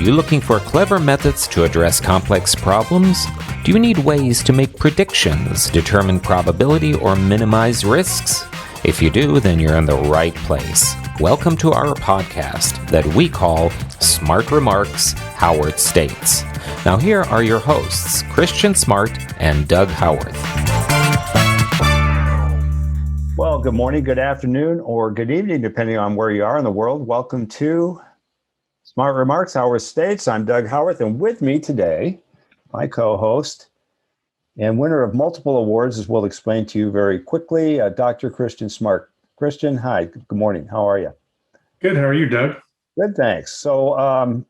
you looking for clever methods to address complex problems? Do you need ways to make predictions, determine probability, or minimize risks? If you do, then you're in the right place. Welcome to our podcast that we call Smart Remarks, Howarth States. Now here are your hosts, Christian Smart and Doug Howarth. Well, good morning, good afternoon, or good evening, depending on where you are in the world. Welcome to Smart Remarks, Howarth States. I'm Doug Howarth, and with me today, my co-host and winner of multiple awards, as we'll explain to you very quickly, Dr. Christian Smart. Christian, hi, good morning. How are you? Good. How are you, Doug? Good, thanks. So,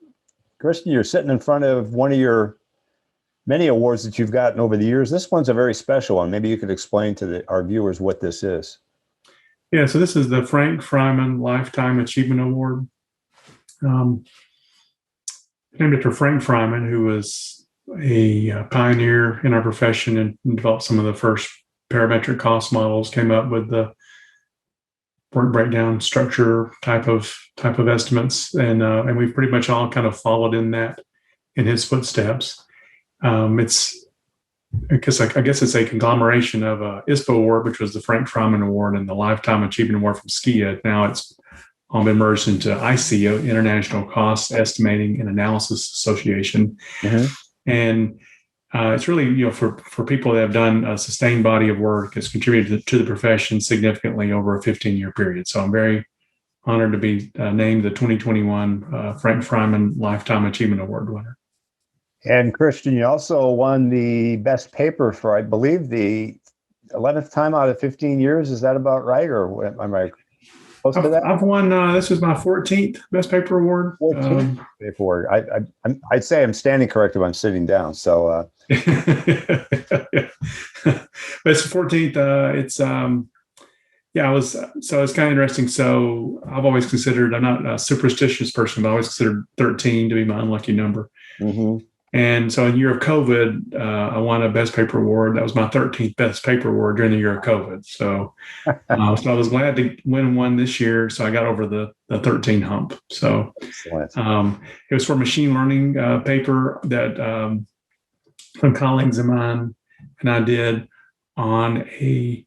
Christian, you're sitting in front of one of your many awards that you've gotten over the years. This one's a very special one. Maybe you could explain to our viewers what this is. Yeah, so this is the Frank Fryman Lifetime Achievement Award. Named after Frank Fryman, who was a pioneer in our profession and developed some of the first parametric cost models, came up with the work breakdown structure type of estimates, and we've pretty much all kind of followed in his footsteps. It's because I guess it's a conglomeration of ISPO Award, which was the Frank Fryman Award, and the Lifetime Achievement Award from SKIA. Now it's all been merged into ICA, International Cost Estimating and Analysis Association. Mm-hmm. And it's really, for people that have done a sustained body of work, it's contributed to the profession significantly over a 15-year period. So I'm very honored to be named the 2021 Frank Fryman Lifetime Achievement Award winner. And Christian, you also won the best paper for, I believe, the 11th time out of 15 years. Is that about right? Or am I close to that? I've won, this is my 14th best paper award. 14th paper award. I'd say I'm standing corrected. I'm sitting down. So, but it's the 14th. It's kind of interesting. So I've always considered, I'm not a superstitious person, but I always considered 13 to be my unlucky number. Mm-hmm. And so in the year of COVID, I won a best paper award. That was my 13th best paper award during the year of COVID. So, so I was glad to win one this year. So I got over the 13 hump. So it was for machine learning paper that some colleagues of mine and I did on a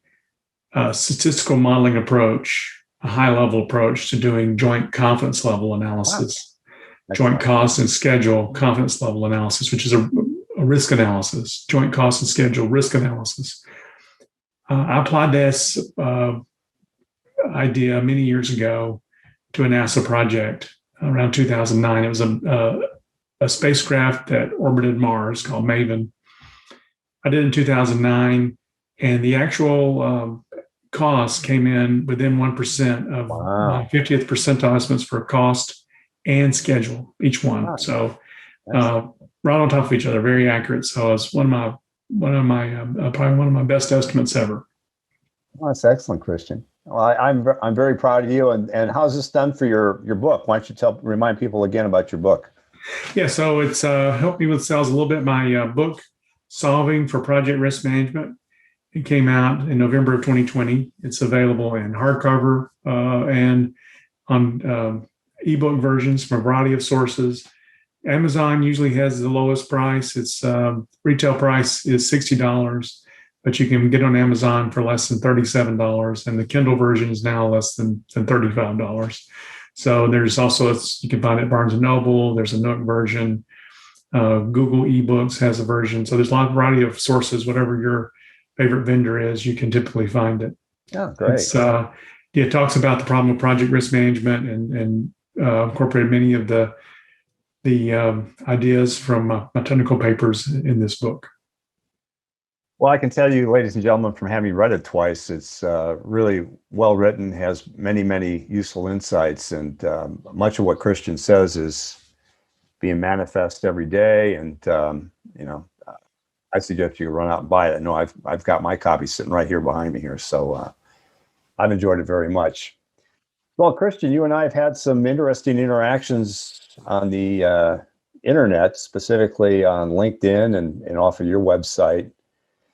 statistical modeling approach, a high-level approach to doing joint confidence level analysis. Wow. Joint cost and schedule confidence level analysis, which is a risk analysis, joint cost and schedule risk analysis. I applied this idea many years ago to a NASA project around 2009. It was a spacecraft that orbited Mars called MAVEN. I did it in 2009, and the actual cost came in within 1% of my 50th percentile estimates for cost and schedule, each one. Wow. So right on top of each other, very accurate. So it's one of my probably one of my best estimates ever. Well, that's excellent, Christian. Well, I'm very proud of you. And how's this done for your book? Why don't you remind people again about your book? Yeah, so it's helped me with sales a little bit. My book, Solving for Project Risk Management, it came out in November of 2020. It's available in hardcover and on ebook versions from a variety of sources. Amazon usually has the lowest price. Its retail price is $60, but you can get it on Amazon for less than $37. And the Kindle version is now less than $35. So there's also, you can find it at Barnes & Noble. There's a Nook version. Google eBooks has a version. So there's a lot of variety of sources. Whatever your favorite vendor is, you can typically find it. Oh, great. It talks about the problem of project risk management and incorporated many of the ideas from my technical papers in this book. Well, I can tell you, ladies and gentlemen, from having read it twice, it's really well written, has many, many useful insights, and much of what Christian says is being manifest every day. And I suggest you run out and buy it. I know I've got my copy sitting right here behind me here, so I've enjoyed it very much. Well, Christian, you and I have had some interesting interactions on the internet, specifically on LinkedIn and off of your website.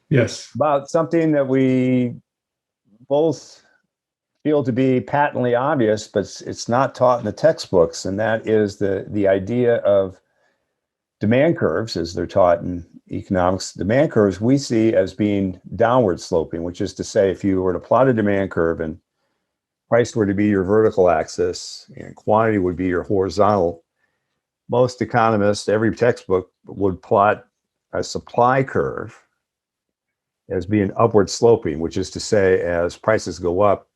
Yes. About something that we both feel to be patently obvious, but it's not taught in the textbooks, and that is the idea of demand curves, as they're taught in economics. Demand curves we see as being downward sloping, which is to say, if you were to plot a demand curve and price were to be your vertical axis and quantity would be your horizontal, most economists, every textbook would plot a supply curve as being upward sloping, which is to say, as prices go up,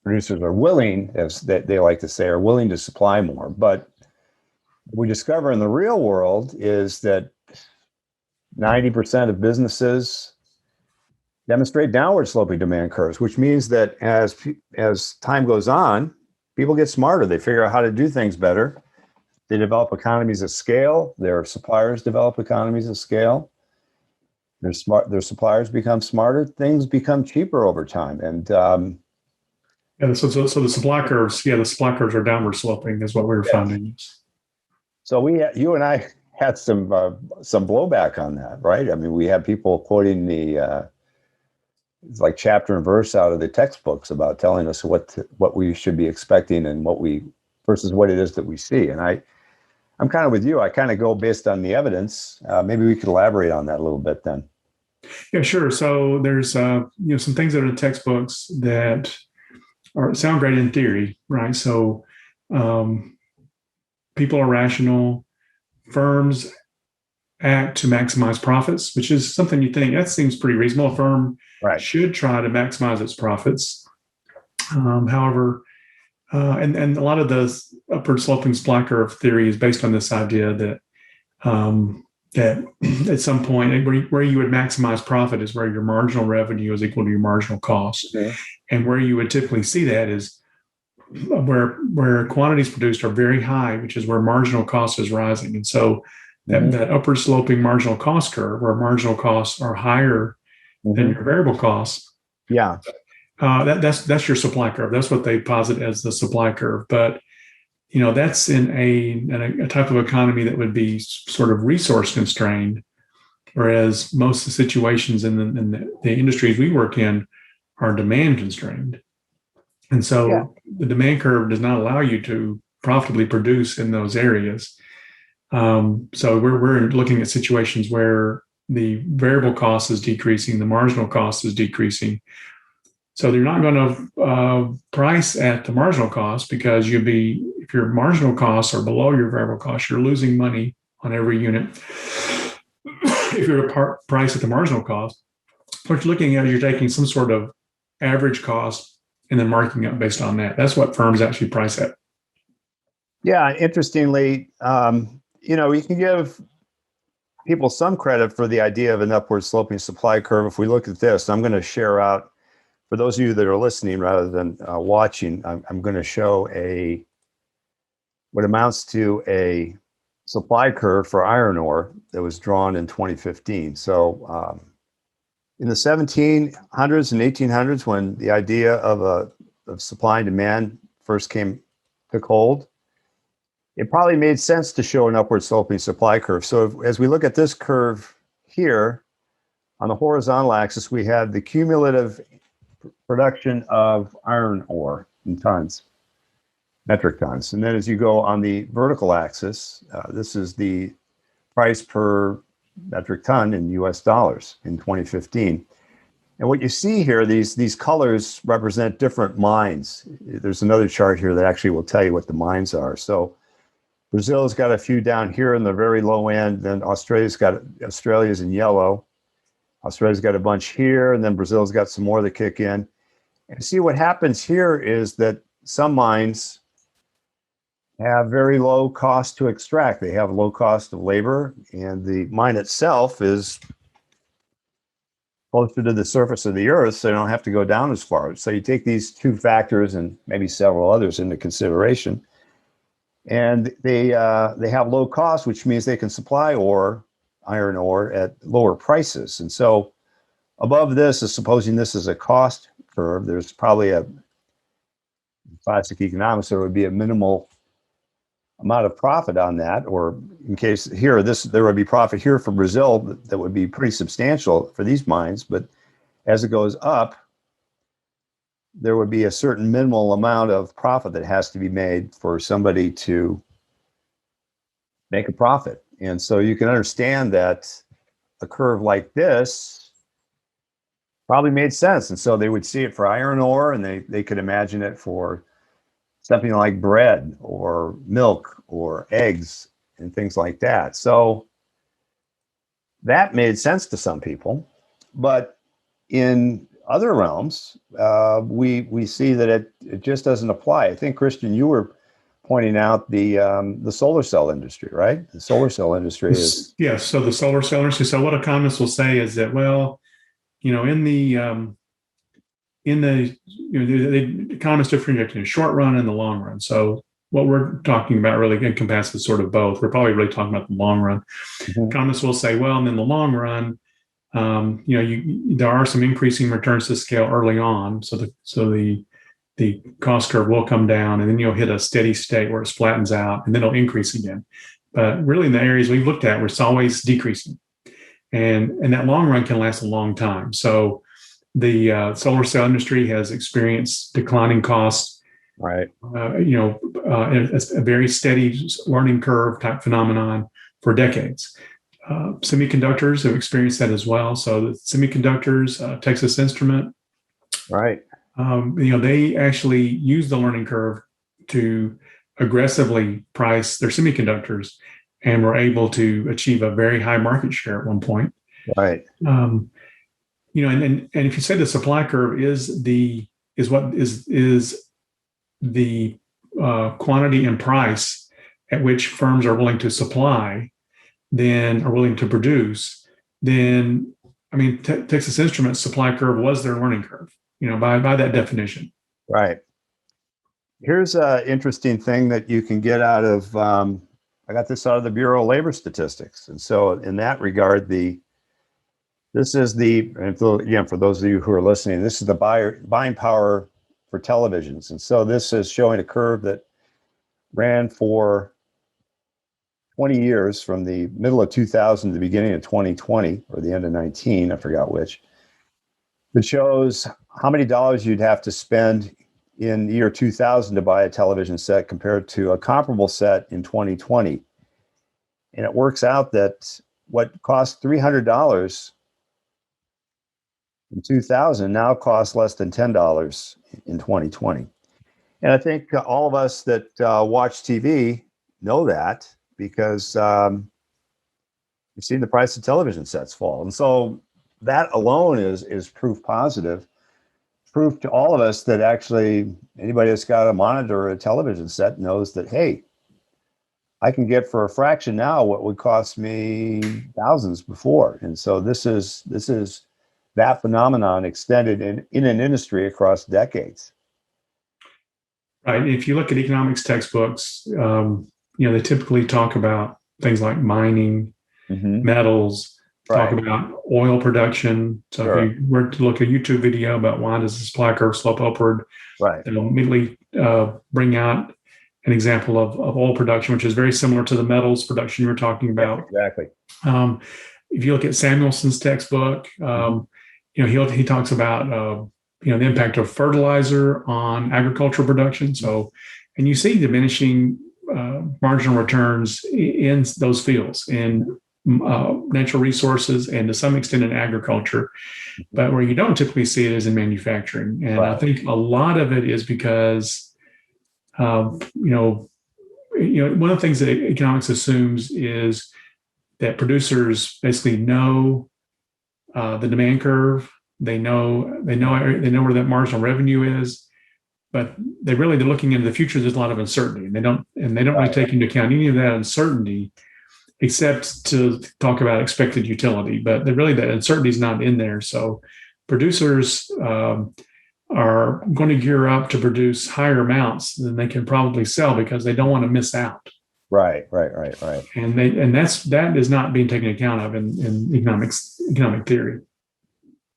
producers are willing, as they like to say, are willing to supply more. But what we discover in the real world is that 90% of businesses demonstrate downward sloping demand curves, which means that as time goes on, people get smarter. They figure out how to do things better. They develop economies of scale. Their suppliers develop economies of scale. Their suppliers become smarter. Things become cheaper over time. And so the supply curves, the supply curves are downward sloping, is what we were finding. So you and I had some blowback on that, right? I mean, we had people quoting it's like chapter and verse out of the textbooks about telling us what we should be expecting and versus what it is that we see. And I'm kind of with you. I kind of go based on the evidence. Maybe we could elaborate on that a little bit then. Yeah, sure. So there's some things that are in textbooks that sound great in theory, right? So people are rational. Firms act to maximize profits, which is something you think that seems pretty reasonable. A firm should try to maximize its profits. However, and a lot of the upward sloping supply curve theory is based on this idea that that at some point where you would maximize profit is where your marginal revenue is equal to your marginal cost. Okay. And where you would typically see that is where quantities produced are very high, which is where marginal cost is rising. And so that upward sloping marginal cost curve, where marginal costs are higher than your variable costs. Yeah. That's your supply curve. That's what they posit as the supply curve. But that's in a type of economy that would be sort of resource constrained, whereas most of the situations in the industries we work in are demand constrained. And so the demand curve does not allow you to profitably produce in those areas. So we're looking at situations where the variable cost is decreasing, the marginal cost is decreasing. So you're not going to price at the marginal cost, because if your marginal costs are below your variable cost, you're losing money on every unit. If you're to price at the marginal cost, what you're looking at is you're taking some sort of average cost and then marking up based on that. That's what firms actually price at. Yeah, interestingly, you can give people some credit for the idea of an upward sloping supply curve. If we look at this, I'm going to share out, for those of you that are listening rather than watching, I'm going to show what amounts to a supply curve for iron ore that was drawn in 2015. So in the 1700s and 1800s, when the idea of supply and demand first took hold, it probably made sense to show an upward sloping supply curve. So as we look at this curve here, on the horizontal axis, we have the cumulative production of iron ore in tons, metric tons. And then as you go on the vertical axis, this is the price per metric ton in US dollars in 2015. And what you see here, these colors represent different mines. There's another chart here that actually will tell you what the mines are. So Brazil's got a few down here in the very low end. Then Australia's in yellow. Australia's got a bunch here, and then Brazil's got some more that kick in. And see what happens here is that some mines have very low cost to extract. They have low cost of labor, and the mine itself is closer to the surface of the earth, so you don't have to go down as far. So you take these two factors and maybe several others into consideration, and they have low cost, which means they can supply iron ore at lower prices. And so above this is, supposing this is a cost curve, there's probably in classic economics, there would be a minimal amount of profit on that, or in case here, there would be profit here for Brazil that would be pretty substantial for these mines. But as it goes up, there would be a certain minimal amount of profit that has to be made for somebody to make a profit. And so you can understand that a curve like this probably made sense. And so they would see it for iron ore, and they could imagine it for something like bread or milk or eggs and things like that. So that made sense to some people. But in other realms, we see that it just doesn't apply. I think, Christian, you were pointing out the solar cell industry, right? The solar cell industry is Yes. So the solar cell industry. So what economists will say is that, well, in the the economists differentiate in the short run and the long run. So what we're talking about really encompasses sort of both. We're probably really talking about the long run. Mhm. Economists will say, well, and in the long run, there are some increasing returns to scale early on. So the cost curve will come down, and then you'll hit a steady state where it flattens out, and then it'll increase again. But really, in the areas we've looked at, it's always decreasing, and that long run can last a long time. So the solar cell industry has experienced declining costs, right. a very steady learning curve type phenomenon for decades. Semiconductors have experienced that as well. So the semiconductors, Texas Instrument, Right. they actually use the learning curve to aggressively price their semiconductors, and were able to achieve a very high market share at one point. Right. And if you say the supply curve is the quantity and price at which firms are willing to supply, then are willing to produce, then Texas Instruments supply curve was their learning curve, by that definition. Right. Here's an interesting thing that you can get out of, I got this out of the Bureau of Labor Statistics. And so in that regard, and again, for those of you who are listening, this is the buying power for televisions. And so this is showing a curve that ran for 20 years, from the middle of 2000 to the beginning of 2020, or the end of 19, I forgot which. It shows how many dollars you'd have to spend in the year 2000 to buy a television set compared to a comparable set in 2020. And it works out that what cost $300 in 2000 now costs less than $10 in 2020. And I think all of us that watch TV know that, because you've seen the price of television sets fall. And so that alone is proof positive, proof to all of us that actually anybody that's got a monitor or a television set knows that, hey, I can get for a fraction now what would cost me thousands before. And so this is that phenomenon extended in an industry across decades. Right. If you look at economics textbooks, they typically talk about things like mining, metals, talk about oil production. So Sure. if you were to look at a YouTube video about why does the supply curve slope upward, right, they'll immediately bring out an example of oil production, which is very similar to the metals production you were talking about. Exactly. If you look at Samuelson's textbook, he talks about the impact of fertilizer on agricultural production. So, and you see diminishing marginal returns in those fields, in natural resources, and to some extent in agriculture. But where you don't typically see it is in manufacturing. And I think a lot of it is because, one of the things that economics assumes is that producers basically know the demand curve. They know where that marginal revenue is, but they're looking into the future. There's a lot of uncertainty, and they don't really take into account any of that uncertainty, except to talk about expected utility. But that uncertainty is not in there. So producers are going to gear up to produce higher amounts than they can probably sell, because they don't want to miss out. Right. And that is not being taken account of in economic theory.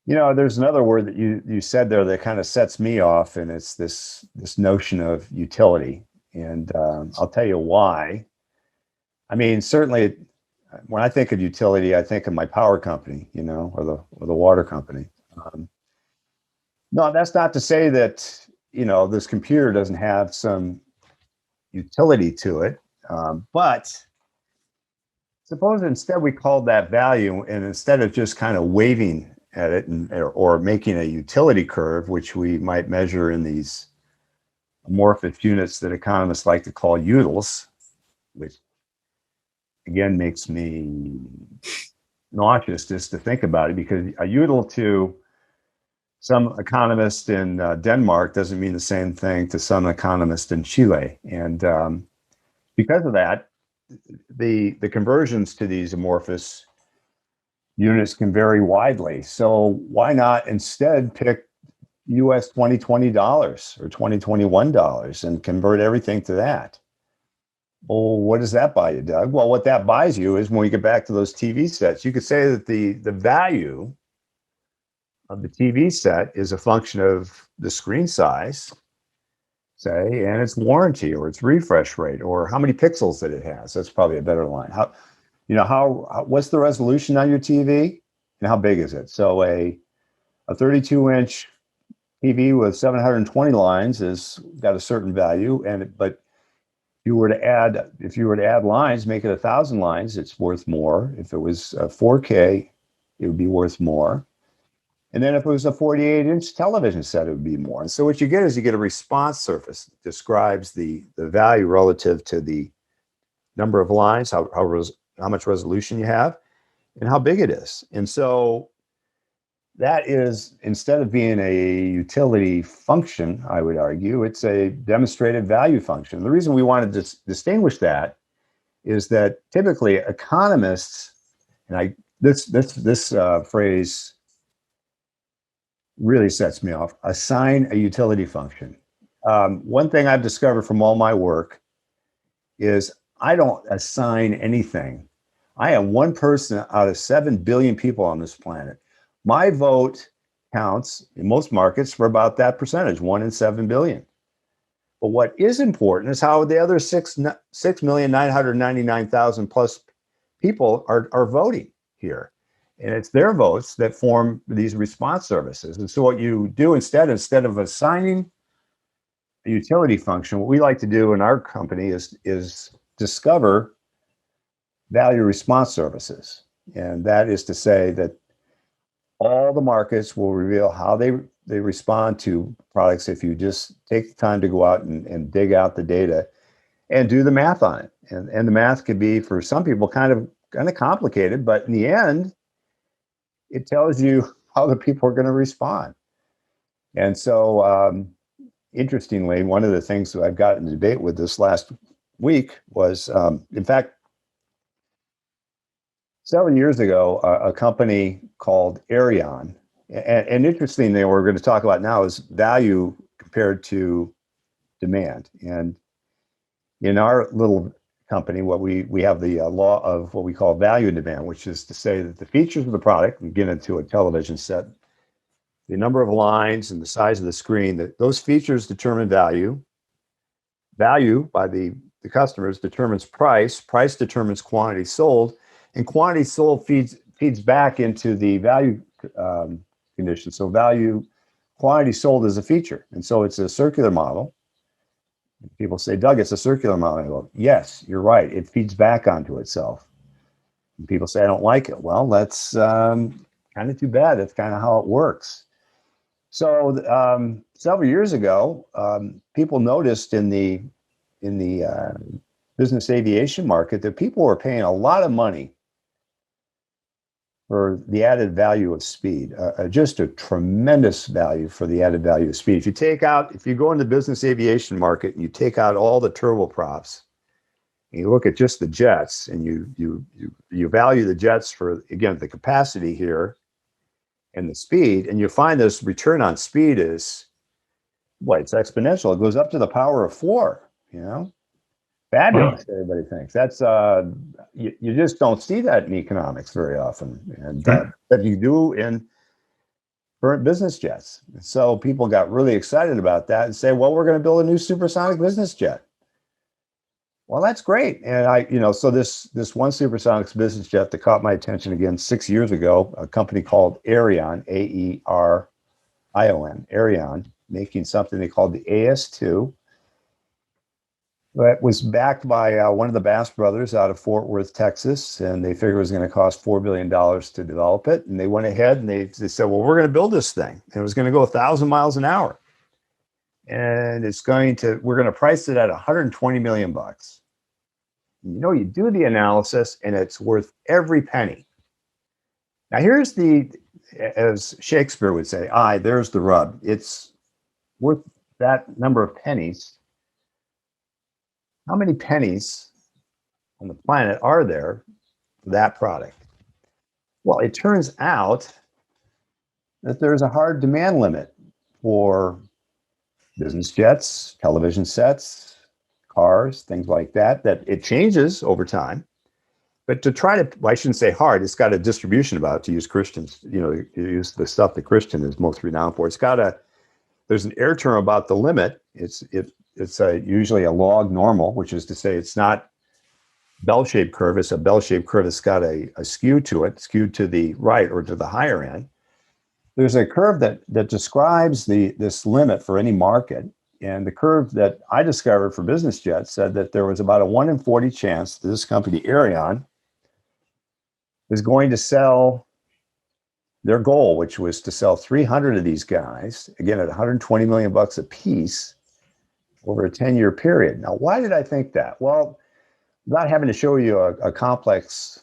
There's another word that you said there that kind of sets me off, and it's this notion of utility. And I'll tell you why. I mean, certainly when I think of utility, I think of my power company, or the water company. No, that's not to say that, this computer doesn't have some utility to it. But suppose instead we called that value, and instead of just kind of waving at it or making a utility curve, which we might measure in these amorphous units that economists like to call utils, which again makes me nauseous just to think about it, because a util to some economist in Denmark doesn't mean the same thing to some economist in Chile. And because of that, the conversions to these amorphous units can vary widely. So why not instead pick US 2020 dollars or 2021 dollars and convert everything to that? Well, what does that buy you, Doug? Well, what that buys you is, when we get back to those TV sets, you could say that the value of the TV set is a function of the screen size, say, and its warranty or its refresh rate or how many pixels that it has. That's probably a better line. What's the resolution on your TV and how big is it? So a 32-inch TV with 720 lines is got a certain value, but if you were to add lines, make it 1,000 lines, it's worth more. If it was 4K, it would be worth more. And then if it was a 48-inch television set, it would be more. And so what you get is a response surface that describes the value relative to the number of lines, how much resolution you have, and how big it is. And so that is, instead of being a utility function, I would argue, it's a demonstrated value function. The reason we want to distinguish that is that typically economists, and this phrase really sets me off, assign a utility function. One thing I've discovered from all my work is I don't assign anything. I am one person out of 7 billion people on this planet. My vote counts in most markets for about that percentage, 1 in 7 billion. But what is important is how the other 6,999,000 plus people are voting here. And it's their votes that form these response services. And so what you do instead of assigning a utility function, what we like to do in our company is discover value response services. And that is to say that all the markets will reveal how they respond to products if you just take the time to go out and dig out the data and do the math on it. And the math could be, for some people, kind of complicated, but in the end, it tells you how the people are going to respond. And so, interestingly, one of the things that I've got in debate with this last week was, in fact, several years ago, a company called Arion, and interestingly, what we're going to talk about now is value compared to demand. And in our little company, what we have the law of what we call value and demand, which is to say that the features of the product, we get into a television set, the number of lines and the size of the screen, that those features determine value. Value by the customers determines price. Price determines quantity sold, and quantity sold feeds back into the value condition. So quantity sold is a feature, and so it's a circular model. People say, Doug, it's a circular model. I go, yes, you're right. It feeds back onto itself. And people say, I don't like it. Well, that's kind of too bad. That's kind of how it works. So several years ago, people noticed in the business aviation market that people were paying a lot of money for the added value of speed, just a tremendous value for the added value of speed. If you go in the business aviation market and you take out all the turboprops, and you look at just the jets, and you value the jets for, again, the capacity here and the speed, and you find this return on speed is, it's exponential. It goes up to the power of 4, Fabulous, wow. Everybody thinks. That's you just don't see that in economics very often, and that you do in current business jets. So people got really excited about that and say, well, we're going to build a new supersonic business jet. Well, that's great. And so this one supersonic business jet that caught my attention again 6 years ago, a company called Arion, AERON, Arion, making something they called the AS2. That was backed by one of the Bass brothers out of Fort Worth, Texas, and they figured it was going to cost $4 billion to develop it. And they went ahead and they said, well, we're going to build this thing. And it was going to go 1,000 miles an hour. And we're going to price it at $120 million. You do the analysis and it's worth every penny. Now, here's as Shakespeare would say, there's the rub. It's worth that number of pennies. How many pennies on the planet are there for that product? Well, it turns out that there's a hard demand limit for business jets, television sets, cars, things like that it changes over time. But I shouldn't say hard, it's got a distribution about it, to use Christians, to use the stuff that Christian is most renowned for. There's an air term about the limit. It's usually a log normal, which is to say it's not bell-shaped curve. It's a bell-shaped curve that's got a skew to it, skewed to the right or to the higher end. There's a curve that describes this limit for any market. And the curve that I discovered for business jets said that there was about a 1 in 40 chance that this company, Arion, is going to sell their goal, which was to sell 300 of these guys, again, at $120 million a piece over a 10-year period. Now, why did I think that? Well, without having to show you a complex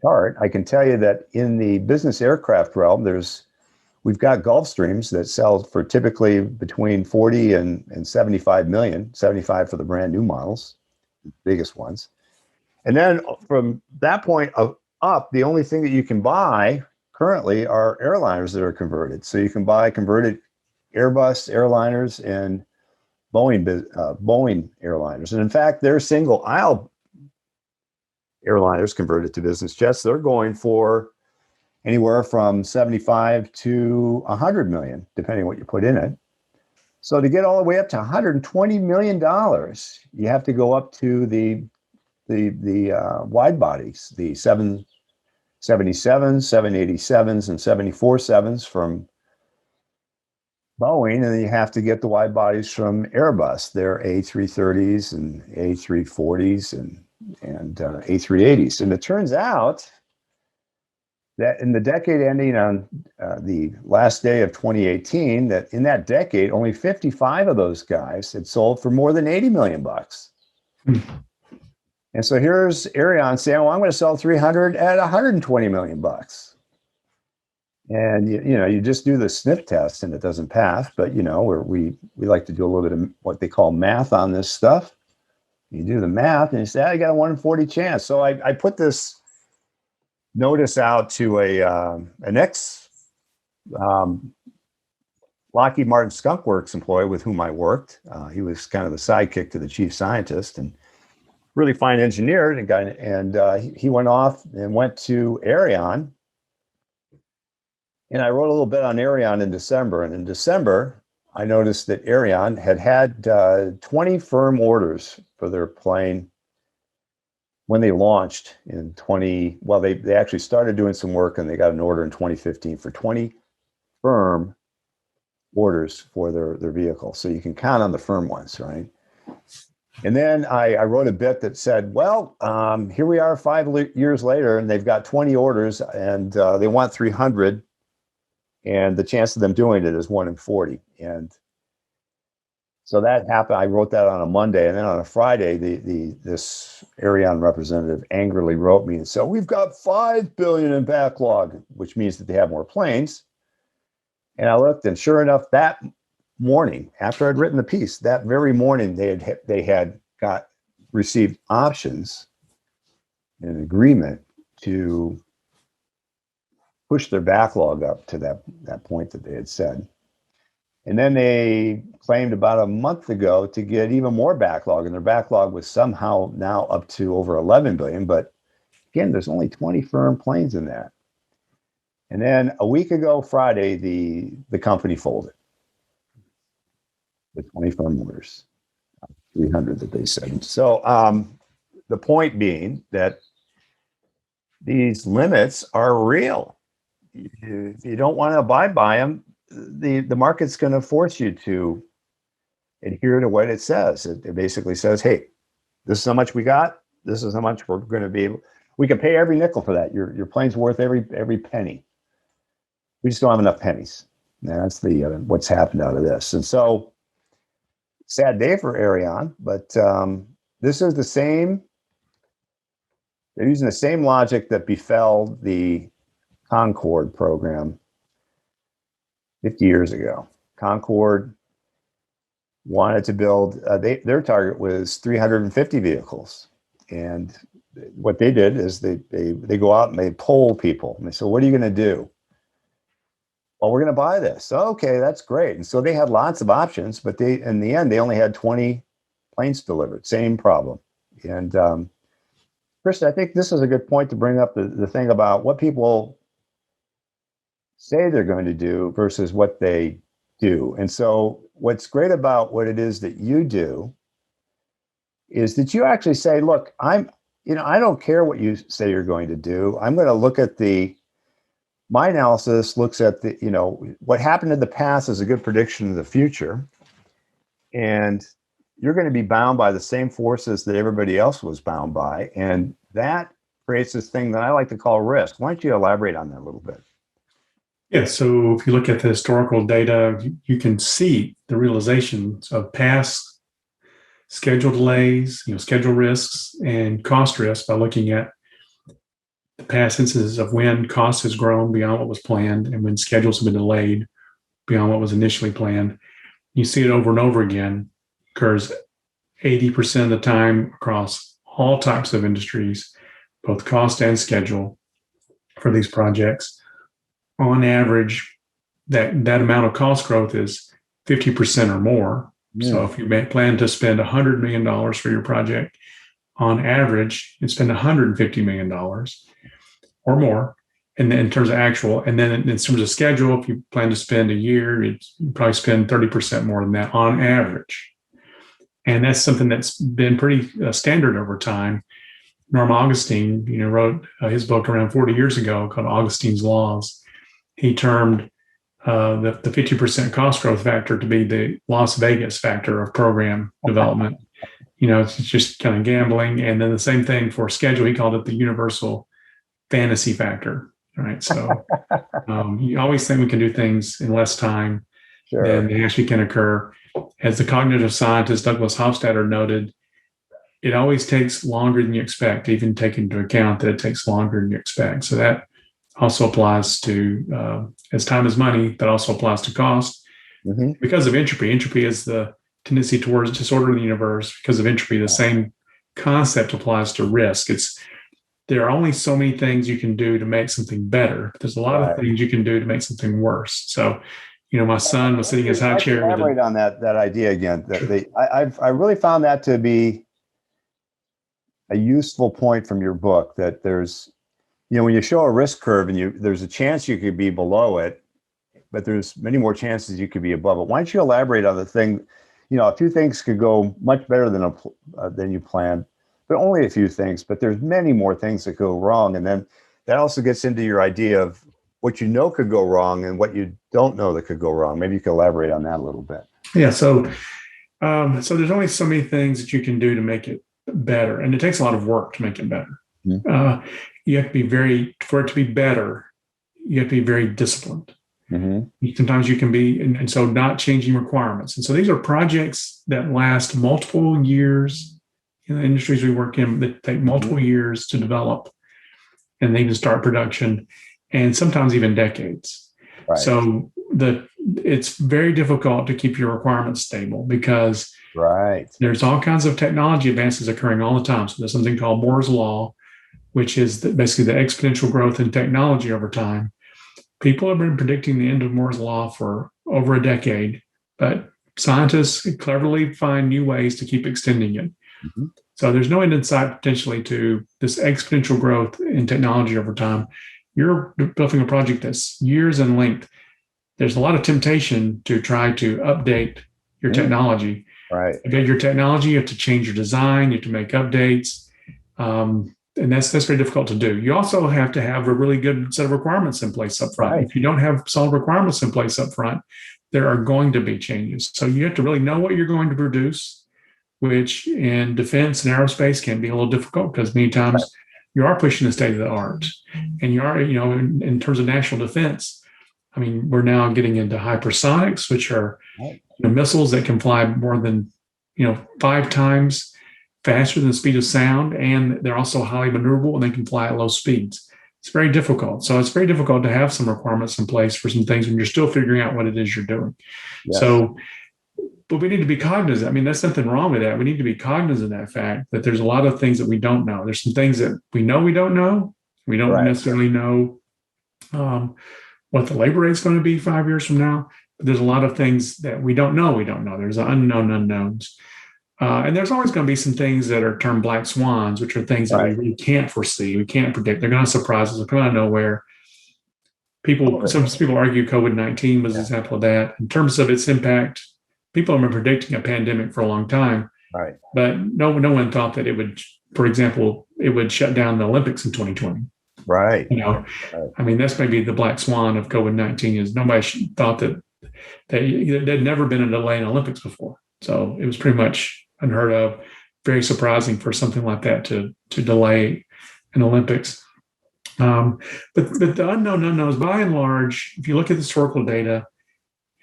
chart, I can tell you that in the business aircraft realm, we've got Gulfstreams that sell for typically between 40 and 75 million, 75 for the brand new models, the biggest ones. And then from that point up, the only thing that you can buy currently are airliners that are converted. So you can buy converted Airbus airliners and Boeing airliners. And in fact, they're single aisle airliners converted to business jets. They're going for anywhere from 75 to 100 million, depending on what you put in it. So to get all the way up to $120 million, you have to go up to the wide bodies, the 777s, 787s, and 747s from Boeing, and then you have to get the wide bodies from Airbus, their A330s and A340s and A380s. And it turns out that in the decade ending on the last day of 2018, that in that decade, only 55 of those guys had sold for more than $80 million. And so here's Arion saying, well, I'm going to sell 300 at $120 million. And you just do the sniff test and it doesn't pass. But we like to do a little bit of what they call math on this stuff. You do the math and you say, I got a 1 in 40 chance. So I put this notice out to an ex Lockheed Martin Skunk Works employee with whom I worked. He was kind of the sidekick to the chief scientist and really fine engineer. And he went off and went to Arion. And I wrote a little bit on Arion in December. And in December, I noticed that Arion had 20 firm orders for their plane when they launched in they actually started doing some work and they got an order in 2015 for 20 firm orders for their vehicle. So you can count on the firm ones, right? And then I wrote a bit that said, well, here we are 5 years later and they've got 20 orders and they want 300. And the chance of them doing it is 1 in 40. And so that happened. I wrote that on a Monday. And then on a Friday, this Arion representative angrily wrote me and said, we've got $5 billion in backlog, which means that they have more planes. And I looked, and sure enough, that morning, after I'd written the piece, that very morning, they had received options and an agreement to push their backlog up to that point that they had said. And then they claimed about a month ago to get even more backlog, and their backlog was somehow now up to over 11 billion. But again, there's only 20 firm planes in that. And then a week ago, Friday, the company folded with 20 firm orders, 300 that they said. So the point being that these limits are real. If you don't want to abide by them, the market's going to force you to adhere to what it says. It basically says, hey, this is how much we got. This is how much we're going to be able. We can pay every nickel for that. Your plane's worth every penny. We just don't have enough pennies. And that's the what's happened out of this. And so, sad day for Ariane, but this is the same. They're using the same logic that befell the Concorde program 50 years ago. Concorde wanted to build, their target was 350 vehicles. And what they did is they go out and they poll people. And they say, what are you going to do? Well, we're going to buy this. Okay, that's great. And so they had lots of options, but in the end, they only had 20 planes delivered. Same problem. And Krista, I think this is a good point to bring up the thing about what people say they're going to do versus what they do. And so what's great about what it is that you do is that you actually say, look, I don't care what you say you're going to do. I'm going to look at my analysis looks at what happened in the past is a good prediction of the future. And you're going to be bound by the same forces that everybody else was bound by. And that creates this thing that I like to call risk. Why don't you elaborate on that a little bit? Yeah, so if you look at the historical data, you can see the realizations of past schedule delays, schedule risks and cost risks by looking at the past instances of when cost has grown beyond what was planned and when schedules have been delayed beyond what was initially planned. You see it over and over again. Occurs 80% of the time across all types of industries, both cost and schedule for these projects. On average, that amount of cost growth is 50% or more. Yeah. So if you plan to spend $100 million for your project, on average, you spend $150 million or more. And then in terms of actual, and then in terms of schedule, if you plan to spend a year, you probably spend 30% more than that on average. And that's something that's been pretty standard over time. Norm Augustine, wrote his book around 40 years ago called Augustine's Laws. He termed the 50% cost growth factor to be the Las Vegas factor of program development. It's just kind of gambling. And then the same thing for schedule. He called it the universal fantasy factor. Right. So you always think we can do things in less time than they actually can occur. As the cognitive scientist Douglas Hofstadter noted, it always takes longer than you expect, even take into account that it takes longer than you expect. So that also applies to, as time is money, that also applies to cost. Mm-hmm. Because of entropy. Entropy is the tendency towards disorder in the universe. Because of entropy, the same concept applies to risk. There are only so many things you can do to make something better. There's a lot of things you can do to make something worse. So, my son was sitting in his high chair. Elaborate on that idea again. I really found that to be a useful point from your book, that there's, when you show a risk curve and there's a chance you could be below it, but there's many more chances you could be above it. Why don't you elaborate on the thing? A few things could go much better than you planned, but only a few things. But there's many more things that go wrong, and then that also gets into your idea of what could go wrong and what you don't know that could go wrong. Maybe you could elaborate on that a little bit. Yeah. So there's only so many things that you can do to make it better, and it takes a lot of work to make it better. Mm-hmm. You have to be for it to be better, you have to be very disciplined. Mm-hmm. Sometimes you can be, and so not changing requirements. And so these are projects that last multiple years in the industries we work in, that take multiple years to develop and they can start production, and sometimes even decades. Right. So it's very difficult to keep your requirements stable because there's all kinds of technology advances occurring all the time. So there's something called Moore's Law, which is basically the exponential growth in technology over time. People have been predicting the end of Moore's Law for over a decade, but scientists cleverly find new ways to keep extending it. Mm-hmm. So there's no end in sight potentially to this exponential growth in technology over time. You're building a project that's years in length. There's a lot of temptation to try to update your technology. Right. To update your technology, you have to change your design, you have to make updates. and that's very difficult to do. You also have to have a really good set of requirements in place up front. Right. If you don't have solid requirements in place up front, there are going to be changes. So you have to really know what you're going to produce, which in defense and aerospace can be a little difficult because many times you are pushing the state of the art, and you are, in terms of national defense. I mean, we're now getting into hypersonics, which are missiles that can fly more than 5 times faster than the speed of sound, and they're also highly maneuverable and they can fly at low speeds. It's very difficult. So it's very difficult to have some requirements in place for some things when you're still figuring out what it is you're doing. Yes. So, but we need to be cognizant. I mean, there's nothing wrong with that. We need to be cognizant of that fact that there's a lot of things that we don't know. There's some things that we don't know. We don't necessarily know what the labor rate is going to be 5 years from now. But there's a lot of things that we don't know. There's unknown unknowns. And there's always going to be some things that are termed black swans, which are things that we really can't foresee. We can't predict. They're going to surprise us. They're coming out of nowhere. Some people argue COVID-19 was an example of that. In terms of its impact, people have been predicting a pandemic for a long time. Right. But no one thought that it would, for example, it would shut down the Olympics in 2020. Right. I mean, that's maybe the black swan of COVID-19 is nobody thought that there'd never been a delay in Olympics before. So it was pretty much unheard of, very surprising for something like that to delay an Olympics. But the unknown unknowns, by and large, if you look at the historical data,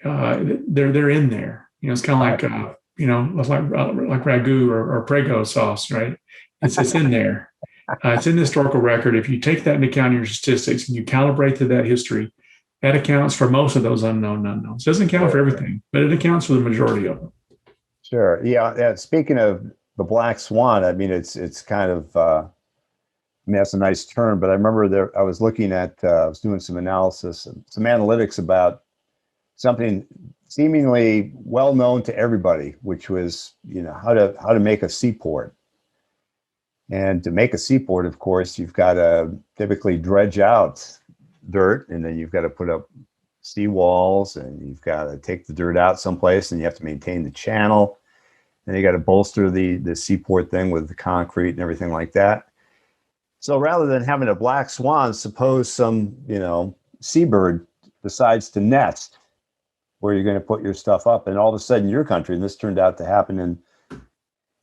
they're in there. It's kind of like ragu or prego sauce, right? It's in there. It's in the historical record. If you take that into account in your statistics and you calibrate to that history, that accounts for most of those unknown unknowns. It doesn't count for everything, but it accounts for the majority of them. Sure. Yeah. Speaking of the black swan, I mean, it's kind of, I mean, that's a nice term, but I remember I was looking at, I was doing some analysis and some analytics about something seemingly well known to everybody, which was, how to make a seaport. And to make a seaport, of course, you've got to typically dredge out dirt, and then you've got to put up seawalls, and you've got to take the dirt out someplace, and you have to maintain the channel, and you got to bolster the seaport thing with the concrete and everything like that. So rather than having a black swan, suppose some seabird decides to nest where you're going to put your stuff up, and all of a sudden your country, and this turned out to happen in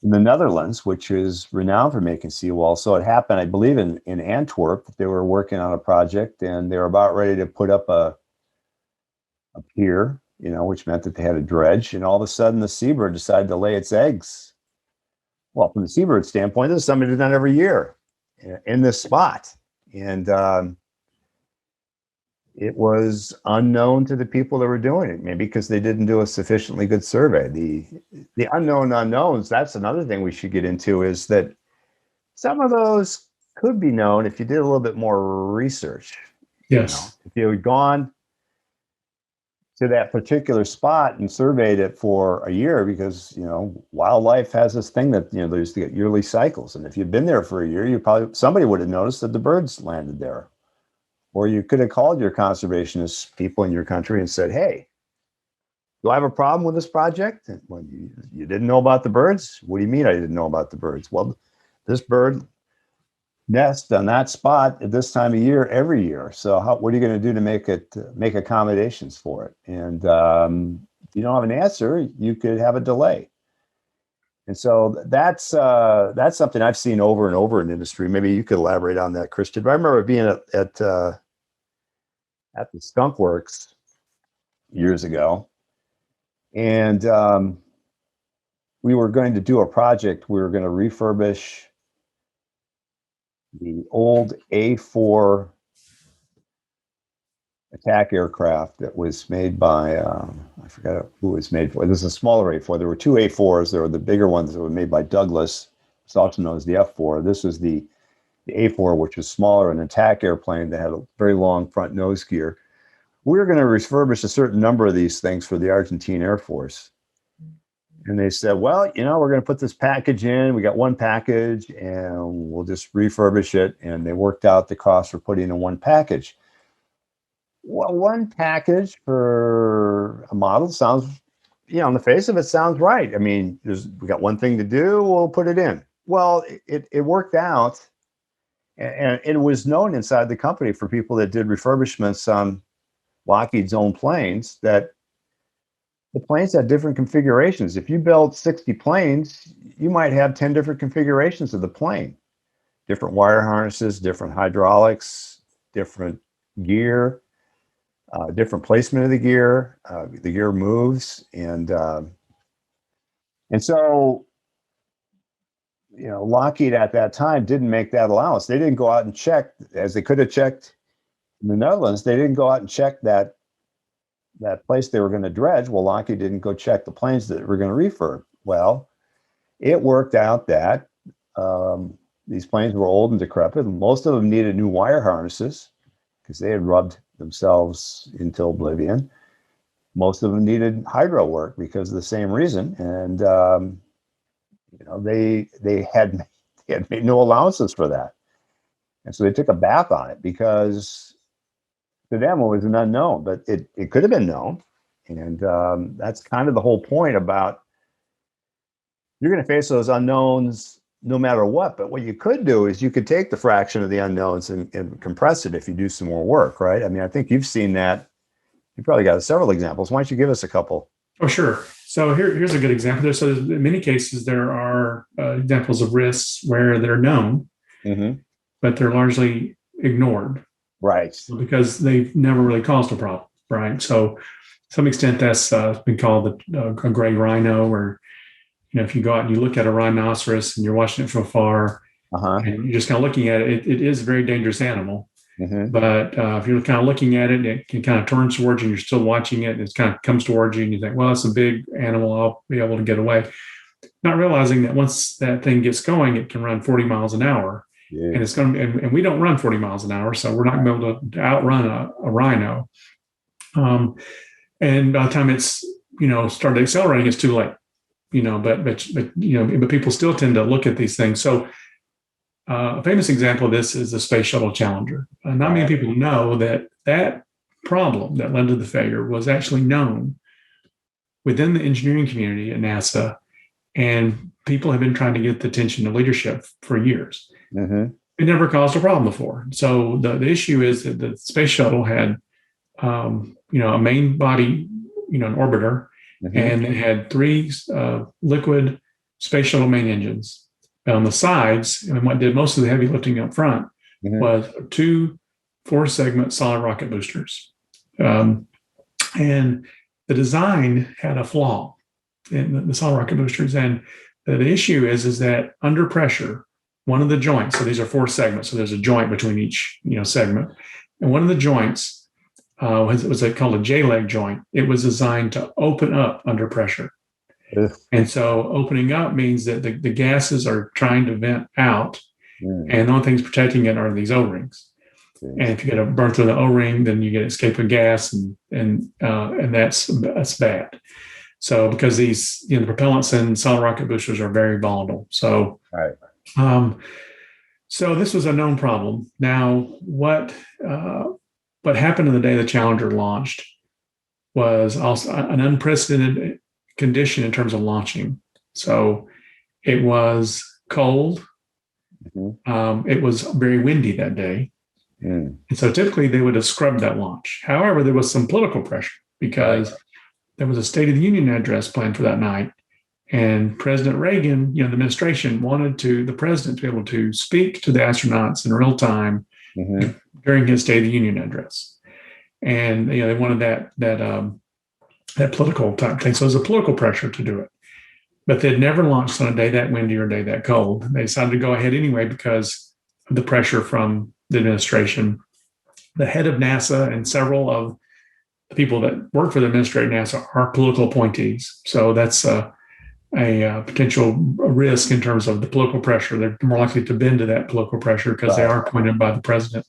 the Netherlands, which is renowned for making seawalls. So it happened, I believe, in Antwerp. They were working on a project, and they were about ready to put up a pier, which meant that they had a dredge. And all of a sudden, the seabird decided to lay its eggs. Well, from the seabird standpoint, this is something that's done every year in this spot. And it was unknown to the people that were doing it, maybe because they didn't do a sufficiently good survey. The unknown unknowns, that's another thing we should get into, is that some of those could be known if you did a little bit more research. Yes. If you had gone to that particular spot and surveyed it for a year, because, wildlife has this thing that, there's the yearly cycles. And if you'd been there for a year, somebody would have noticed that the birds landed there. Or you could have called your conservationist people in your country and said, hey, do I have a problem with this project? And, well, you didn't know about the birds? What do you mean I didn't know about the birds? Well, this bird nests on that spot at this time of year every year. So what are you going to do to make accommodations for it? And if you don't have an answer, you could have a delay. And so that's something I've seen over and over in industry. Maybe you could elaborate on that, Christian. But I remember being at the Skunk Works years ago, and we were going to do a project. We were going to refurbish the old A4 attack aircraft that was made by, I forgot who it was made for. This is a smaller A4. There were two A4s. There were the bigger ones that were made by Douglas. It's also known as the F4. This was the A4, which was smaller, an attack airplane that had a very long front nose gear. We were going to refurbish a certain number of these things for the Argentine Air Force. And they said, well, we're going to put this package in. We got one package, and we'll just refurbish it. And they worked out the cost for putting in one package. Well, one package for a model sounds, on the face of it, sounds right. I mean, we got one thing to do, we'll put it in. Well, it worked out And it was known inside the company for people that did refurbishments on Lockheed's own planes that the planes had different configurations. If you built 60 planes, you might have 10 different configurations of the plane, different wire harnesses, different hydraulics, different gear, different placement of the gear. The gear moves, and so Lockheed at that time didn't make that allowance. They didn't go out and check, as they could have checked in the Netherlands. They didn't go out and check that place they were going to dredge. Well, Lockheed didn't go check the planes that were going to refurb. Well, it worked out that these planes were old and decrepit, and most of them needed new wire harnesses because they had rubbed themselves into oblivion. Most of them needed hydro work because of the same reason, and they had made no allowances for that, and so they took a bath on it because to them it was an unknown, but it could have been known, and that's kind of the whole point about you're going to face those unknowns no matter what. But what you could do is you could take the fraction of the unknowns and compress it if you do some more work, right? I mean, I think you've seen that. You probably got several examples. Why don't you give us a couple? Oh, sure. So here's a good example. So in many cases, there are examples of risks where they're known, but they're largely ignored. Right. Because they've never really caused a problem, right? So to some extent, that's been called a gray rhino, where, if you go out and you look at a rhinoceros and you're watching it from afar, and you're just kind of looking at it, it is a very dangerous animal. But if you're kind of looking at it, it can kind of turn towards you and you're still watching it, and it kind of comes towards you and you think, well, it's a big animal, I'll be able to get away. Not realizing that once that thing gets going, it can run 40 miles an hour. Yeah. And it's going to, and we don't run 40 miles an hour, so we're not going to be able to outrun a rhino. And by the time it's, started accelerating, it's too late. But people still tend to look at these things. So a famous example of this is the Space Shuttle Challenger. Not many people know that problem that led to the failure was actually known within the engineering community at NASA, and people have been trying to get the attention of leadership for years. It never caused a problem before. So the issue is that the space shuttle had, a main body, an orbiter, and it had three liquid space shuttle main engines. On the sides, and what did most of the heavy lifting up front was 2 4-segment solid rocket boosters. And the design had a flaw in the solid rocket boosters. And the issue is that under pressure, one of the joints, so these are 4 segments, so there's a joint between each segment, and one of the joints was called a J-leg joint. It was designed to open up under pressure. And so opening up means that the gases are trying to vent out, and the only things protecting it are these O-rings. And if you get a burn through the O-ring, then you get escape of gas, and that's bad. So because these the propellants in solid rocket boosters are very volatile. So so this was a known problem. Now what happened on the day the Challenger launched was also an unprecedented condition in terms of launching. So it was cold. It was very windy that day. And so typically they would have scrubbed that launch. However, there was some political pressure because there was a State of the Union address planned for that night. And President Reagan, the administration wanted the president to be able to speak to the astronauts in real time during his State of the Union address. And, they wanted that political type thing. So it was a political pressure to do it. But they'd never launched on a day that windy or a day that cold. They decided to go ahead anyway because of the pressure from the administration. The head of NASA and several of the people that work for the administrator at NASA are political appointees. So that's a potential risk in terms of the political pressure. They're more likely to bend to that political pressure because they are appointed by the president.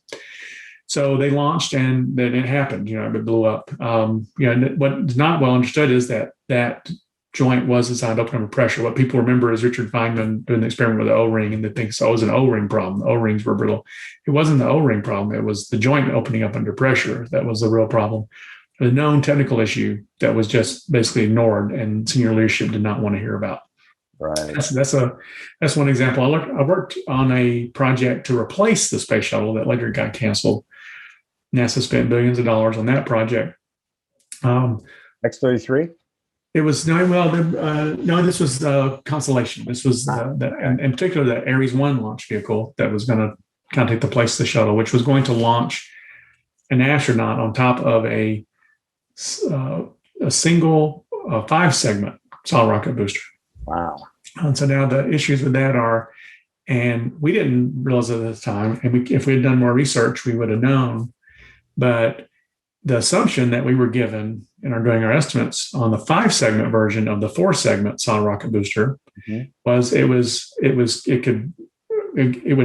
So they launched, and then it happened. It blew up. What's not well understood is that joint was designed to open under pressure. What people remember is Richard Feynman doing the experiment with the O-ring, and they think it was an O-ring problem. The O-rings were brittle. It wasn't the O-ring problem. It was the joint opening up under pressure that was the real problem. A known technical issue that was just basically ignored, and senior leadership did not want to hear about. Right. That's one example. I worked on a project to replace the space shuttle that later got canceled. NASA spent billions of dollars on that project. X-33? It was no, well, no. This was Constellation. This was in particular the Ares 1 launch vehicle that was going to kind of take the place of the shuttle, which was going to launch an astronaut on top of a single 5-segment solid rocket booster. Wow. And so now the issues with that are, and we didn't realize it at the time, and if we had done more research, we would have known. But the assumption that we were given in doing our estimates on the 5-segment version of the 4-segment solid rocket booster was it would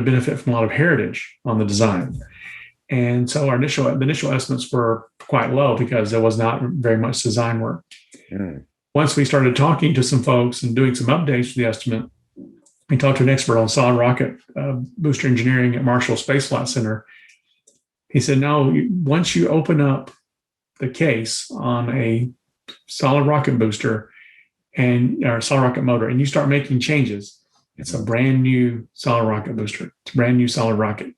benefit from a lot of heritage on the design. And so the initial estimates were quite low because there was not very much design work. Once we started talking to some folks and doing some updates to the estimate, we talked to an expert on solid rocket booster engineering at Marshall Space Flight Center. He said, no, once you open up the case on a solid rocket booster or solid rocket motor and you start making changes, it's a brand new solid rocket booster. It's a brand new solid rocket.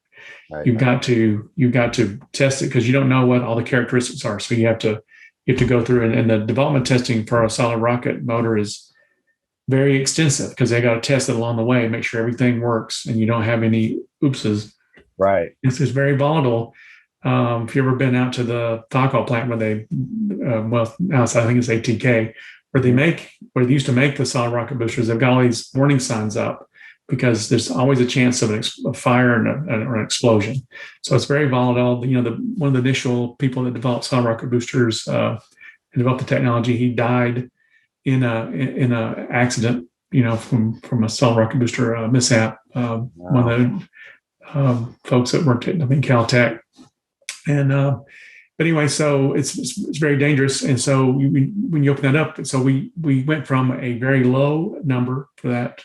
Right. You've got to test it because you don't know what all the characteristics are. So you have to go through and the development testing for a solid rocket motor is very extensive because they got to test it along the way, make sure everything works and you don't have any oopses. Right. It's very volatile. If you've ever been out to the Falco plant where they, now I think it's ATK, where they used to make the solid rocket boosters, they've got all these warning signs up because there's always a chance of a fire or an explosion. So it's very volatile. One of the initial people that developed solid rocket boosters and developed the technology, he died in a accident, from a solid rocket booster mishap. Wow. One of the folks that worked at, I think, Caltech. And but anyway, so it's very dangerous. And so when you open that up, so we went from a very low number for that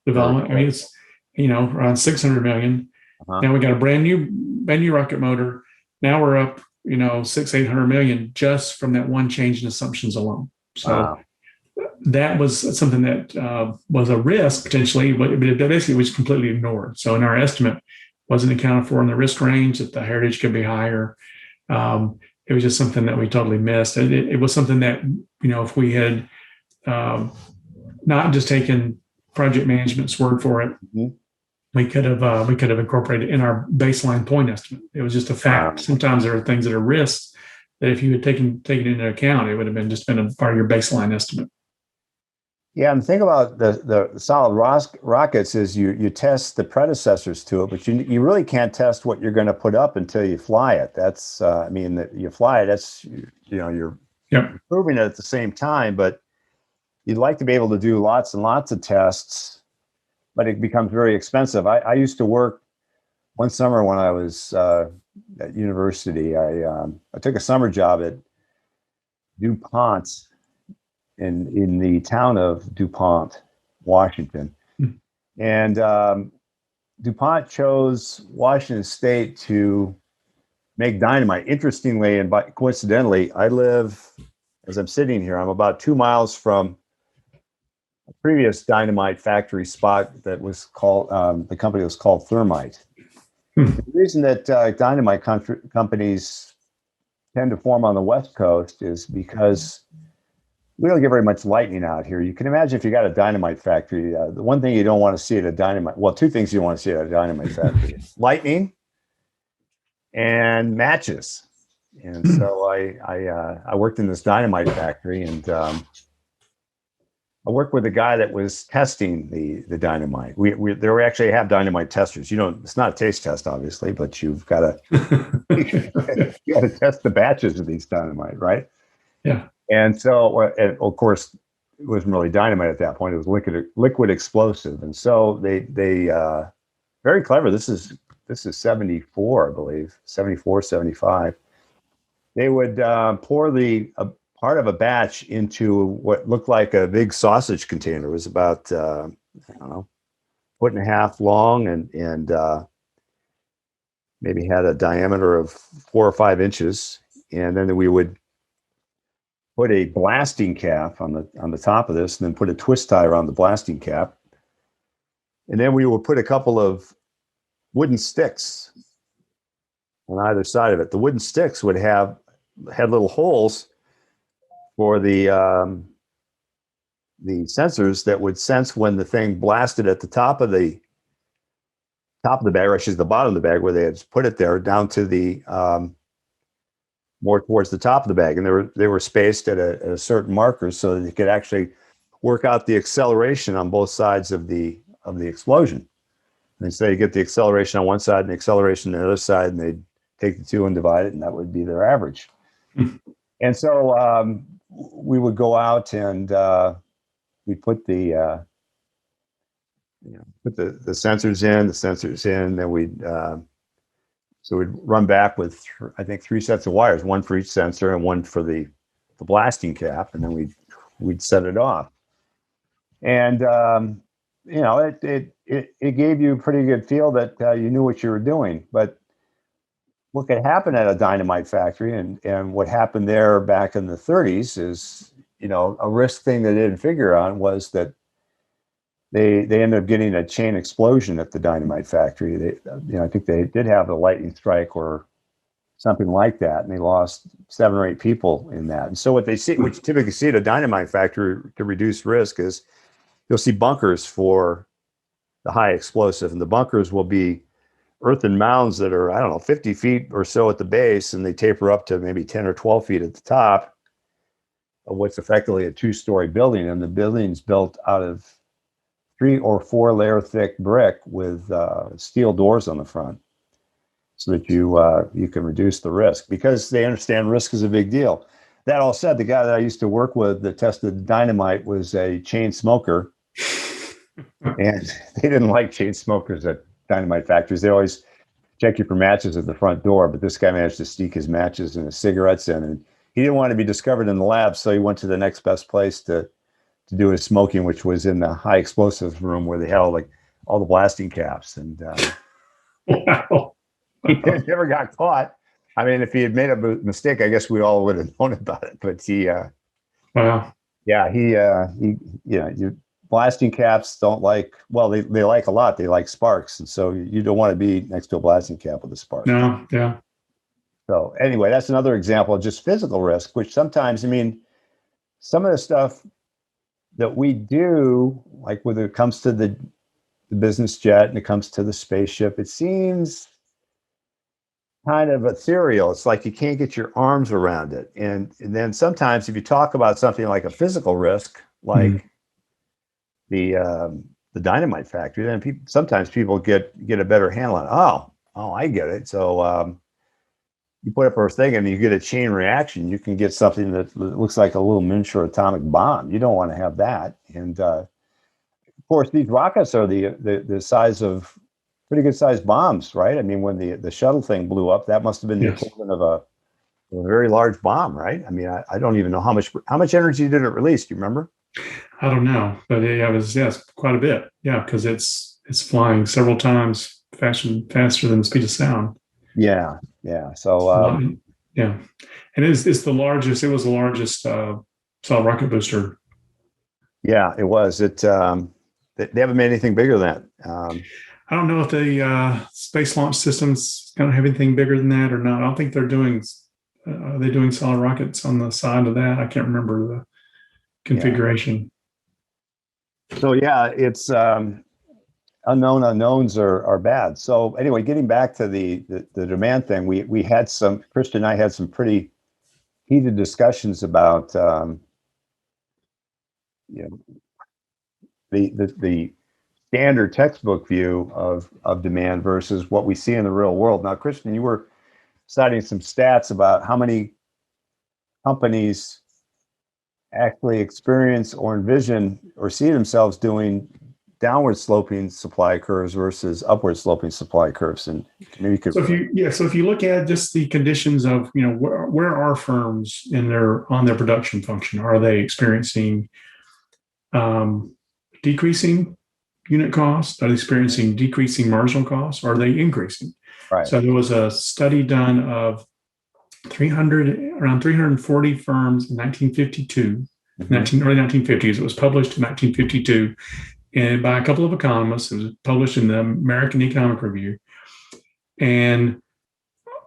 development. I mean, it's around 600 million. Now we got a brand new rocket motor. Now we're up 600-800 million just from that one change in assumptions alone. So that was something that was a risk potentially, but it basically was completely ignored. So in our estimate, wasn't accounted for in the risk range that the heritage could be higher. It was just something that we totally missed. And it was something that, if we had not just taken project management's word for it, we could have incorporated in our baseline point estimate. It was just a fact. Sometimes there are things that are risks that if you had taken into account, it would have been a part of your baseline estimate. Yeah, and the thing about the solid rockets is you test the predecessors to it, but you really can't test what you're going to put up until you fly it. That's you fly it. That's you're improving it at the same time, but you'd like to be able to do lots and lots of tests, but it becomes very expensive. I used to work one summer when I was at university. I took a summer job at DuPont in the town of DuPont, Washington. And DuPont chose Washington State to make dynamite. Interestingly, and coincidentally, I live, as I'm sitting here, I'm about 2 miles from a previous dynamite factory spot that was called, the company was called Thermite. The reason that dynamite companies tend to form on the West Coast is because we don't get very much lightning out here. You can imagine if you got a dynamite factory, the one thing you don't want to see at a dynamite, well, two things you want to see at a dynamite factory: lightning and matches. And so I worked in this dynamite factory, and I worked with a guy that was testing the dynamite. There actually have dynamite testers. It's not a taste test, obviously, but you've got to you got to test the batches of these dynamite, right? Yeah. And so, and of course, it wasn't really dynamite at that point. It was liquid explosive. And so they very clever. This is 74, I believe, 74, 75. They would pour a part of a batch into what looked like a big sausage container. It was about, I don't know, 1.5 feet long and maybe had a diameter of 4 or 5 inches. And then we would put a blasting cap on the top of this, and then put a twist tie around the blasting cap. And then we would put a couple of wooden sticks on either side of it. The wooden sticks had little holes for the sensors that would sense when the thing blasted at the top of the bag, or actually the bottom of the bag where they had put it there, down to the more towards the top of the bag, and they were spaced at a certain marker so that you could actually work out the acceleration on both sides of the explosion. And so you get the acceleration on one side and the acceleration on the other side, and they'd take the two and divide it, and that would be their average. And so we would go out and we put the sensors in, then we'd run back with I think 3 sets of wires, one for each sensor and one for the blasting cap, and then we'd set it off. And it gave you a pretty good feel that you knew what you were doing. But what could happen at a dynamite factory, and what happened there back in the 30s is, a risk thing they didn't figure on was that they ended up getting a chain explosion at the dynamite factory. I think they did have a lightning strike or something like that, and they lost 7 or 8 people in that. And so what you typically see at a dynamite factory to reduce risk is you'll see bunkers for the high explosive, and the bunkers will be earthen mounds that are, 50 feet or so at the base, and they taper up to maybe 10 or 12 feet at the top of what's effectively a 2-story building. And the building's built out of 3 or 4 layer thick brick with steel doors on the front, so that you can reduce the risk, because they understand risk is a big deal. That all said, the guy that I used to work with that tested dynamite was a chain smoker, and they didn't like chain smokers at dynamite factories. They always check you for matches at the front door, but this guy managed to sneak his matches and his cigarettes in, and he didn't want to be discovered in the lab, so he went to the next best place to do his smoking, which was in the high explosives room where they had all the blasting caps. And Wow. he never got caught. I mean, if he had made a mistake, I guess we all would have known about it. But Wow. Yeah, blasting caps don't like, well, they like a lot. They like sparks. And so you don't want to be next to a blasting cap with a spark. No, yeah. So anyway, that's another example of just physical risk, which sometimes, some of the stuff that we do, like when it comes to the business jet and it comes to the spaceship, it seems kind of ethereal. It's like you can't get your arms around it. And then sometimes if you talk about something like a physical risk, like the dynamite factory, then sometimes people get a better handle on it. Oh, I get it. So you put up a thing and you get a chain reaction. You can get something that looks like a little miniature atomic bomb. You don't want to have that. And of course, these rockets are the size of pretty good sized bombs, right? I mean, when the shuttle thing blew up, that must have been the equivalent of a very large bomb, right? I mean, I don't even know how much energy did it release. Do you remember? I don't know, but it was quite a bit. Yeah, because it's flying several times faster than the speed of sound. Yeah. So yeah, and it's the largest. It was the largest solid rocket booster. Yeah, it was. They haven't made anything bigger than that. I don't know if the space launch systems going to have anything bigger than that or not. I don't think they're doing. Are they doing solid rockets on the side of that? I can't remember the configuration. Yeah. So it's unknown unknowns are bad. So anyway, getting back to the demand thing, we had Christian and I had some pretty heated discussions about the standard textbook view of demand versus what we see in the real world. Now, Christian, you were citing some stats about how many companies actually experience or envision or see themselves doing downward sloping supply curves versus upward sloping supply curves. And maybe you could. So if you look at just the conditions of, where are firms on their production function? Are they experiencing decreasing unit costs? Are they experiencing decreasing marginal costs? Or are they increasing? Right. So there was a study done of around 340 firms in 1952, early 1950s. It was published in 1952 and by a couple of economists. It was published in the American Economic Review. And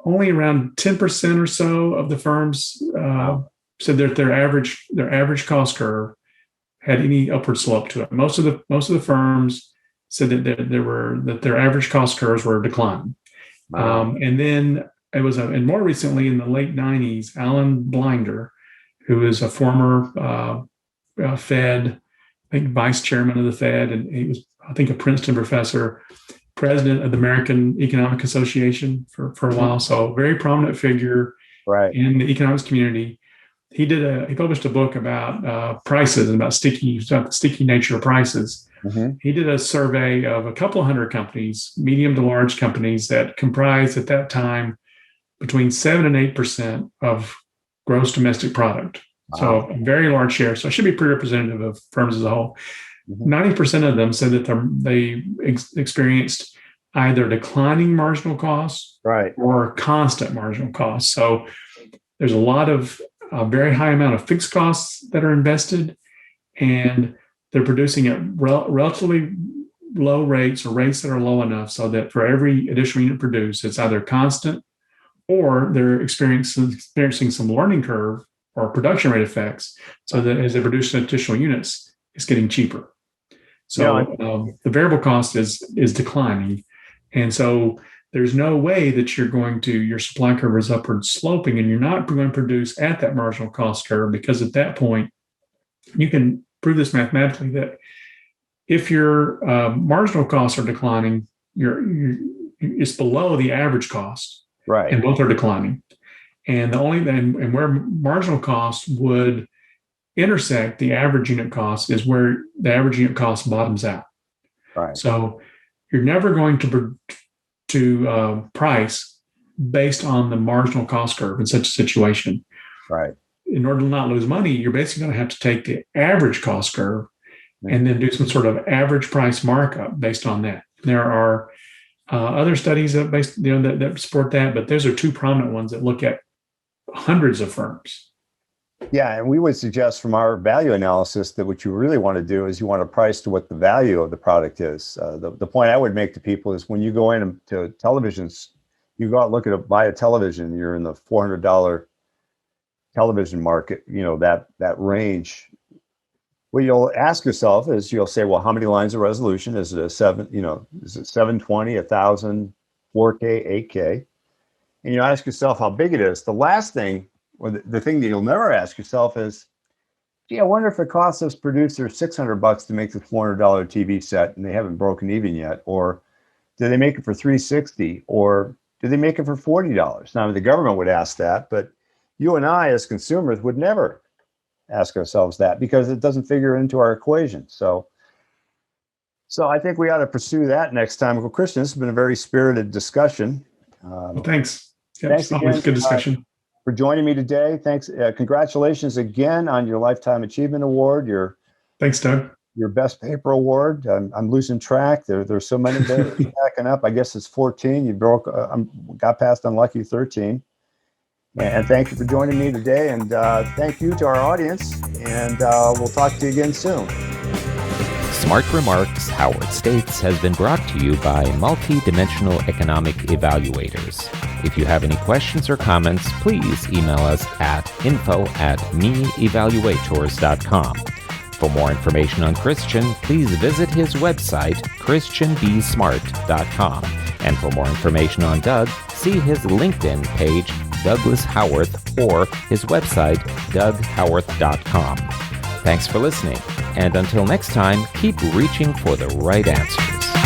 only around 10% or so of the firms said that their average cost curve had any upward slope to it. Most of the firms said that their average cost curves were declining. Wow. And then it was, and more recently in the late 90s, Alan Blinder, who is a former Fed, I think vice chairman of the Fed, and he was, I think, a Princeton professor, president of the American Economic Association for a while. So very prominent figure in the economics community. He published a book about prices and about the sticky nature of prices. Mm-hmm. He did a survey of a couple of hundred companies, medium to large companies that comprised at that time between 7 and 8% of gross domestic product. Wow. So a very large share. So it should be pretty representative of firms as a whole. Mm-hmm. 90% of them said that they experienced either declining marginal costs or constant marginal costs. So there's a very high amount of fixed costs that are invested, and they're producing at relatively low rates, or rates that are low enough so that for every additional unit produced, it's either constant or they're experiencing some learning curve or production rate effects, so that as they produce additional units, it's getting cheaper. So the variable cost is declining. And so there's no way that your supply curve is upward sloping, and you're not going to produce at that marginal cost curve, because at that point, you can prove this mathematically that if your marginal costs are declining, it's below the average cost. Right. And both are declining. And where marginal cost would intersect the average unit cost is where the average unit cost bottoms out. Right. So you're never going to price based on the marginal cost curve in such a situation. Right. In order to not lose money, you're basically going to have to take the average cost curve and then do some sort of average price markup based on that. There are other studies that support that, but those are two prominent ones that look at hundreds of firms. Yeah, and we would suggest from our value analysis that what you really want to do is you want to price to what the value of the product is. The point I would make to people is when you go into televisions, you go out and buy a television, you're in the $400 television market, that range. What you'll ask yourself is you'll say, well, how many lines of resolution? Is it is it 720, 1000, 4K, 8K? And you ask yourself how big it is. The last thing, or the thing that you'll never ask yourself is, gee, I wonder if it costs this producer $600 to make this $400 TV set and they haven't broken even yet, or do they make it for $360, or do they make it for $40? Now, the government would ask that, but you and I as consumers would never ask ourselves that because it doesn't figure into our equation. So I think we ought to pursue that next time. Well, Christian, this has been a very spirited discussion. Thanks. Thanks again. Always good discussion. For joining me today. Thanks. Congratulations again on your Lifetime Achievement Award. Thanks, Doug. Your Best Paper Award. I'm losing track. There's so many that are stacking up. I guess it's 14. You got past unlucky 13. And thank you for joining me today. And thank you to our audience. And we'll talk to you again soon. Smart Remarks, Howard States has been brought to you by Multidimensional Economic Evaluators. If you have any questions or comments, please email us at info@meevaluators.com. For more information on Christian, please visit his website, christianbsmart.com. And for more information on Doug, see his LinkedIn page, Douglas Howarth, or his website, doughowarth.com. Thanks for listening, and until next time, keep reaching for the right answers.